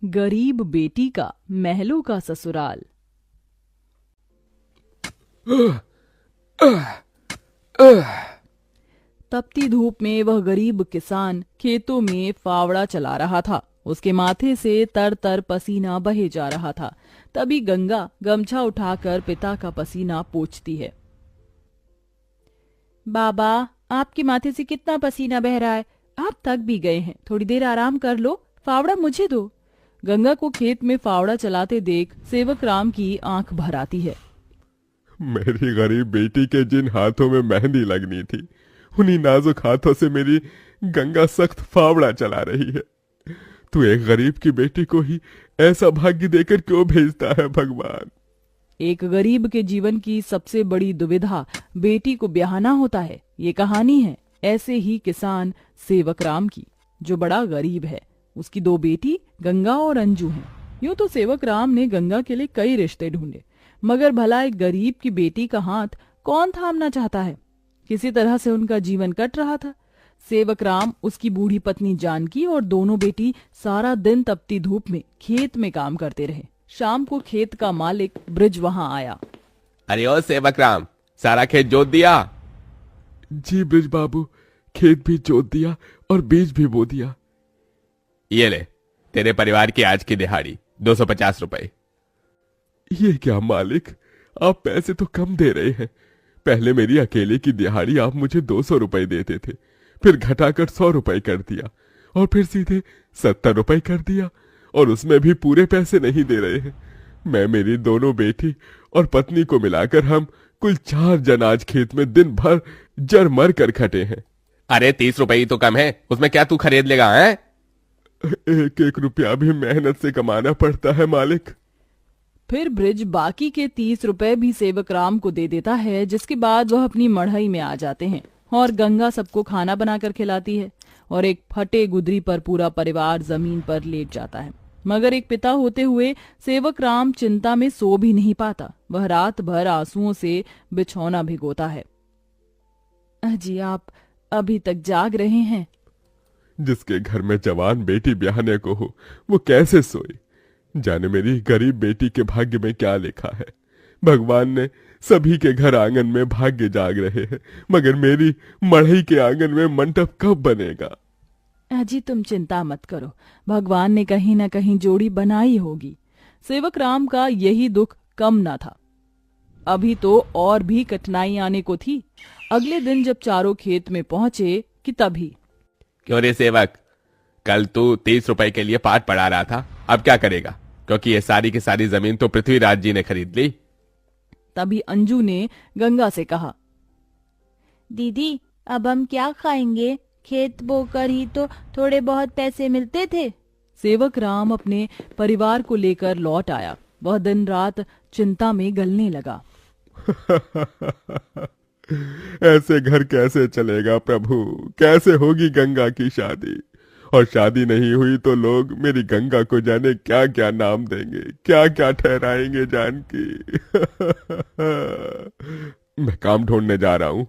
गरीब बेटी का महलों का ससुराल। तपती धूप में वह गरीब किसान खेतों में फावड़ा चला रहा था। उसके माथे से तर तर पसीना बहे जा रहा था। तभी गंगा गमछा उठाकर पिता का पसीना पोंछती है। बाबा, आपके माथे से कितना पसीना बह रहा है, आप थक भी गए हैं, थोड़ी देर आराम कर लो, फावड़ा मुझे दो। गंगा को खेत में फावड़ा चलाते देख सेवक राम की आंख भर आती है। मेरी गरीब बेटी के जिन हाथों में मेहंदी लगनी थी, उन्हीं नाजुक हाथों से मेरी गंगा सख्त फावड़ा चला रही है। तू एक गरीब की बेटी को ही ऐसा भाग्य देकर क्यों भेजता है भगवान? एक गरीब के जीवन की सबसे बड़ी दुविधा बेटी को ब्याहना होता है। ये कहानी है ऐसे ही किसान सेवक राम की, जो बड़ा गरीब है। उसकी दो बेटी गंगा और अंजू हैं। यूं तो सेवक राम ने गंगा के लिए कई रिश्ते ढूंढे, मगर भला एक गरीब की बेटी का हाथ कौन थामना चाहता है। किसी तरह से उनका जीवन कट रहा था। सेवक राम, उसकी बूढ़ी पत्नी जानकी और दोनों बेटी सारा दिन तपती धूप में खेत में काम करते रहे। शाम को खेत का मालिक ब्रिज वहां आया। अरे ओ सेवक राम, सारा खेत जोत दिया? जी ब्रिज बाबू, खेत भी जोत दिया और बीज भी बो दिया। ये ले, तेरे परिवार की आज की दिहाड़ी 250 रुपए। ये क्या मालिक, आप पैसे तो कम दे रहे हैं। पहले मेरी अकेले की दिहाड़ी आप मुझे 200 रुपए देते थे, फिर घटाकर 100 रुपए कर दिया और फिर सीधे 70 रुपए कर दिया, और उसमें भी पूरे पैसे नहीं दे रहे हैं। मैं, मेरी दोनों बेटी और पत्नी को मिलाकर हम कुल 4 जन आज खेत में दिन भर जर मर कर खटे हैं। अरे 30 रुपए ही तो कम है, उसमें क्या तू खरीद लेगा? है एक एक रुपया भी मेहनत से कमाना पड़ता है मालिक। फिर ब्रिज बाकी के 30 रुपए भी सेवक राम को दे देता है, जिसके बाद वह अपनी मढ़ई में आ जाते हैं और गंगा सबको खाना बनाकर खिलाती है और एक फटे गुदरी पर पूरा परिवार जमीन पर लेट जाता है। मगर एक पिता होते हुए सेवक राम चिंता में सो भी नहीं पाता। वह रात भर आंसुओं से बिछौना भिगोता है। अजी, आप अभी तक जाग रहे हैं? जिसके घर में जवान बेटी ब्याहने को हो, वो कैसे सोए? जाने मेरी गरीब बेटी के भाग्य में क्या लिखा है। भगवान ने सभी के घर आंगन में भाग्य जाग रहे हैं, मगर मेरी मढ़ई के आंगन में मंडप कब बनेगा? अजी, तुम चिंता मत करो, भगवान ने कहीं न कहीं जोड़ी बनाई होगी। सेवक राम का यही दुख कम न था। अभी तो और भी कठिनाई आने को थी। अगले दिन जब चारों खेत में पहुंचे कि तभी। क्यों रे सेवक, कल तू 30 रुपए के लिए पाठ पढ़ा रहा था, अब क्या करेगा? क्योंकि ये सारी की सारी जमीन तो पृथ्वीराज जी ने खरीद ली। तभी अंजू ने गंगा से कहा, दीदी, अब हम क्या खाएंगे? खेत बोकर ही तो थोड़े बहुत पैसे मिलते थे। सेवक राम अपने परिवार को लेकर लौट आया। वह दिन रात चिंता में गलने लगा। ऐसे घर कैसे चलेगा प्रभु? कैसे होगी गंगा की शादी? और शादी नहीं हुई तो लोग मेरी गंगा को जाने क्या क्या नाम देंगे, क्या क्या ठहराएंगे जानकी। मैं काम ढूंढने जा रहा हूँ।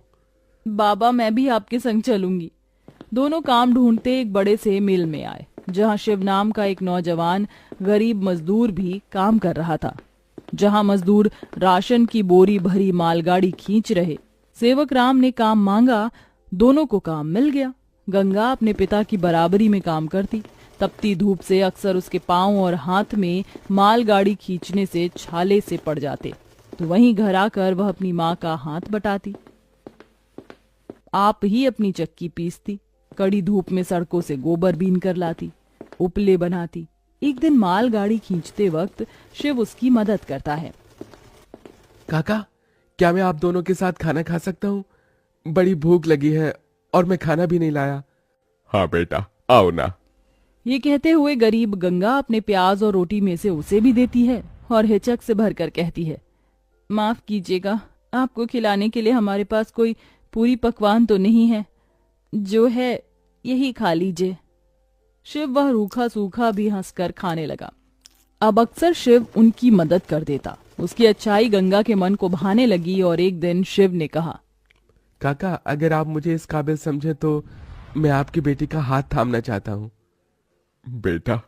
बाबा, मैं भी आपके संग चलूंगी। दोनों काम ढूंढते एक बड़े से मिल में आए, जहां शिव नाम का एक नौजवान गरीब मजदूर भी काम कर रहा था। जहां मजदूर राशन की बोरी भरी मालगाड़ी खींच रहे। सेवक राम ने काम मांगा, दोनों को काम मिल गया। गंगा अपने पिता की बराबरी में काम करती। तपती धूप से अक्सर उसके पांव और हाथ में मालगाड़ी खींचने से छाले से पड़ जाते, तो वहीं घर आकर वह अपनी माँ का हाथ बटाती। आप ही अपनी चक्की पीसती, कड़ी धूप में सड़कों से गोबर बीन कर लाती, उपले बनाती। एक दिन मालगाड़ी खींचते वक्त शिव उसकी मदद करता है। काका, क्या मैं आप दोनों के साथ खाना खा सकता हूँ? बड़ी भूख लगी है और मैं खाना भी नहीं लाया। हाँ बेटा, आओ ना। ये कहते हुए गरीब गंगा अपने प्याज और रोटी में से उसे भी देती है और हिचक से भरकर कहती है, माफ कीजिएगा, आपको खिलाने के लिए हमारे पास कोई पूरी पकवान तो नहीं है, जो है यही खा लीजिए। शिव वह रूखा सूखा भी हंसकर खाने लगा। अब अक्सर शिव उनकी मदद कर देता। उसकी अच्छाई गंगा के मन को भाने लगी और एक दिन शिव ने कहा, काका, अगर आप मुझे इस काबिल समझे तो मैं आपकी बेटी का हाथ थामना चाहता हूँ। बेटा,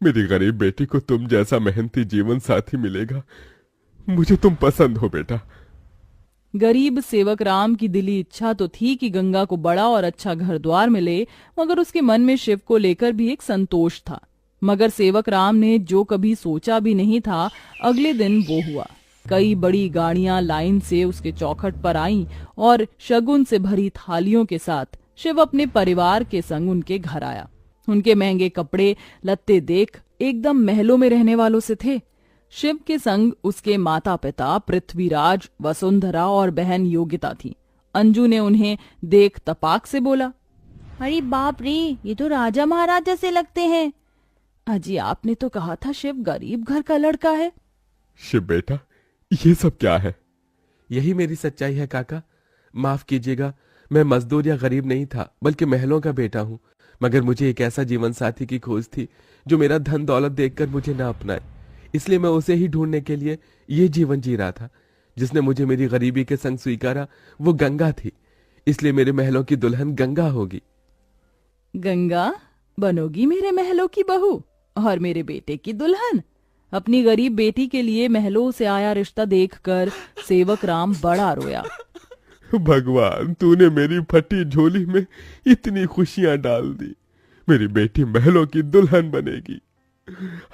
मेरी गरीब बेटी को तुम जैसा मेहनती जीवन साथी मिलेगा। मुझे तुम पसंद हो बेटा। गरीब सेवक राम की दिली इच्छा तो थी कि गंगा को बड़ा और अच्छा घर द्वार मिले, मगर उसके मन में शिव को लेकर भी एक संतोष था। मगर सेवक राम ने जो कभी सोचा भी नहीं था, अगले दिन वो हुआ। कई बड़ी गाड़ियां लाइन से उसके चौखट पर आईं और शगुन से भरी थालियों के साथ शिव अपने परिवार के संग उनके घर आया। उनके महंगे कपड़े लत्ते देख एकदम महलों में रहने वालों से थे। शिव के संग उसके माता पिता पृथ्वीराज, वसुंधरा और बहन योगिता थी। अंजू ने उन्हें देख तपाक से बोला, अरे बाप रे, ये तो राजा महाराजा से लगते हैं। अजी आपने तो कहा था शिव गरीब घर का लड़का है। शिव बेटा, ये सब क्या है? यही मेरी सच्चाई है काका। माफ कीजिएगा, मैं मजदूर या गरीब नहीं था, बल्कि महलों का बेटा हूँ। मगर मुझे एक ऐसा जीवन साथी की खोज थी जो मेरा धन दौलत देखकर मुझे ना अपनाए। इसलिए मैं उसे ही ढूंढने के लिए ये जीवन जी रहा था। जिसने मुझे मेरी गरीबी के संग स्वीकारा वो गंगा थी। इसलिए मेरे महलों की दुल्हन गंगा होगी। गंगा बनोगी मेरे महलों की बहू और मेरे बेटे की दुल्हन? अपनी गरीब बेटी के लिए महलों से आया रिश्ता देखकर सेवक राम बड़ा रोया। भगवान, तूने मेरी फटी झोली में इतनी खुशियां डाल दी। मेरी बेटी महलों की दुल्हन बनेगी।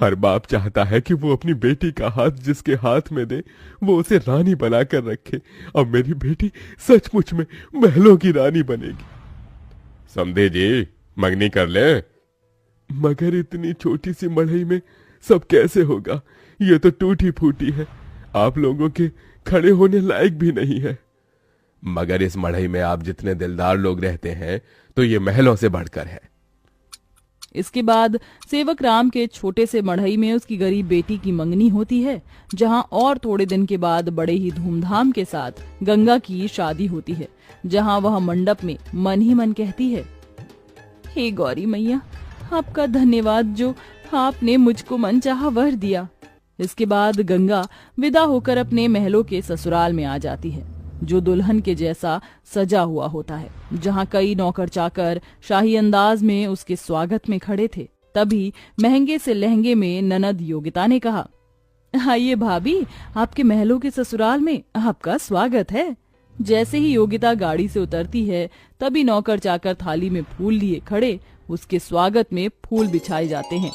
हर बाप चाहता है कि वो अपनी बेटी का हाथ जिसके हाथ में दे वो उसे रानी बनाकर रखे। अब मेरी बेटी सचमुच में महलों की रानी बनेगी। समझे जी, मंगनी कर ले। मगर इतनी छोटी सी मड़ई में सब कैसे होगा? ये तो टूटी फूटी है, आप लोगों के खड़े होने लायक भी नहीं है। मगर इस मढ़ई में आप जितने दिलदार लोग रहते हैं तो ये महलों से बढ़कर है। इसके बाद सेवक राम के छोटे से मढ़ई में उसकी गरीब बेटी की मंगनी होती है, जहां और थोड़े दिन के बाद बड़े ही धूमधाम के साथ गंगा की शादी होती है, जहां वह मंडप में मन ही मन कहती है, हे गौरी मैया, आपका धन्यवाद जो आपने मुझको मनचाहा वर दिया। इसके बाद गंगा विदा होकर अपने महलों के ससुराल में आ जाती है, जो दुल्हन के जैसा सजा हुआ होता है, जहां कई नौकर चाकर शाही अंदाज में उसके स्वागत में खड़े थे। तभी महंगे से लहंगे में ननद योगिता ने कहा, आइए भाभी, आपके महलों के ससुराल में आपका स्वागत है। जैसे ही योगिता गाड़ी से उतरती है, तभी नौकर चाकर थाली में फूल लिए खड़े उसके स्वागत में फूल बिछाए जाते हैं।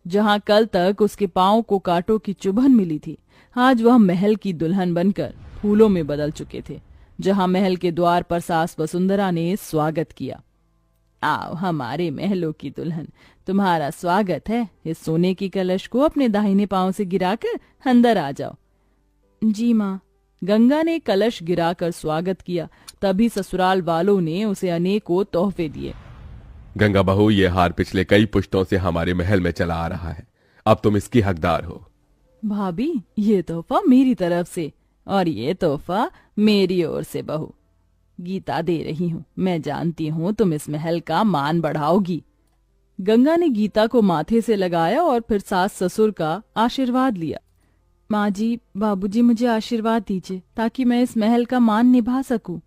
जहां कल तक उसके पांव को कांटों की चुभन मिली थी, आज वह महल की दुल्हन बनकर फूलों में बदल चुके थे। जहां महल के द्वार पर सास वसुंधरा ने स्वागत किया, आओ हमारे महलों की दुल्हन, तुम्हारा स्वागत है। इस सोने की कलश को अपने दाहिने पांव से गिराकर अंदर आ जाओ। जी माँ। गंगा ने कलश गिराकर स्वागत किया। तभी ससुराल वालों ने उसे अनेकों तोहफे दिए। गंगा बहू, ये हार पिछले कई पुश्तों से हमारे महल में चला आ रहा है, अब तुम इसकी हकदार हो। भाभी, ये तोहफा मेरी तरफ से और ये तोहफा मेरी ओर से बहू। गीता दे रही हूँ, मैं जानती हूँ तुम इस महल का मान बढ़ाओगी। गंगा ने गीता को माथे से लगाया और फिर सास ससुर का आशीर्वाद लिया। माँ जी, बाबूजी, मुझे आशीर्वाद दीजिए ताकि मैं इस महल का मान निभा सकूं।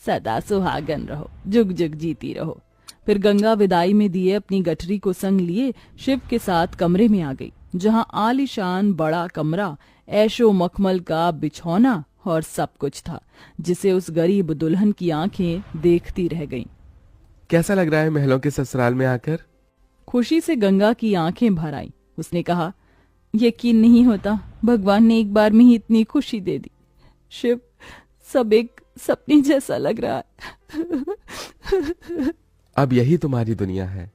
सदा सुहागन रहो, जुग जुग जीती रहो। फिर गंगा विदाई में दिए अपनी गठरी को संग लिए शिव के साथ कमरे में आ गई, जहां आलीशान बड़ा कमरा, ऐशो मखमल का बिछौना और सब कुछ था, जिसे उस गरीब दुल्हन की आंखें देखती रह गईं। कैसा लग रहा है महलों के ससुराल में आकर? खुशी से गंगा की आंखें भर आईं। उसने कहा, यकीन नहीं होता, भगवान ने एक बार में ही इतनी खुशी दे दी। शिव, सब एक सपने जैसा लग रहा है। अब यही तुम्हारी दुनिया है।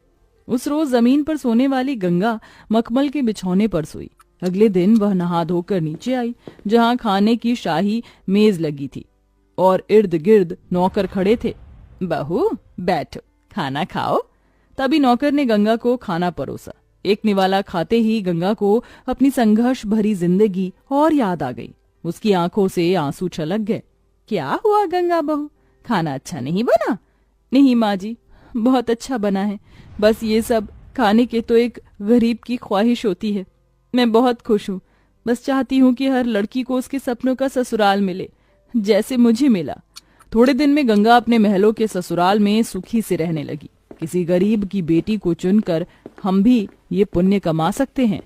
उस रोज जमीन पर सोने वाली गंगा मखमल के बिछौने पर सोई। अगले दिन वह नहा धोकर नीचे आई, जहां खाने की शाही मेज लगी थी और इर्द गिर्द नौकर खड़े थे। बहू बैठो, खाना खाओ। तभी नौकर ने गंगा को खाना परोसा। एक निवाला खाते ही गंगा को अपनी संघर्ष भरी जिंदगी और याद आ गई। उसकी आंखों से आंसू छलक गए। क्या हुआ गंगा बहू, खाना अच्छा नहीं बना? नहीं माँ जी, बहुत अच्छा बना है, बस ये सब खाने के तो एक गरीब की ख्वाहिश होती है। मैं बहुत खुश हूँ, बस चाहती हूँ कि हर लड़की को उसके सपनों का ससुराल मिले, जैसे मुझे मिला। थोड़े दिन में गंगा अपने महलों के ससुराल में सुखी से रहने लगी। किसी गरीब की बेटी को चुनकर हम भी ये पुण्य कमा सकते हैं।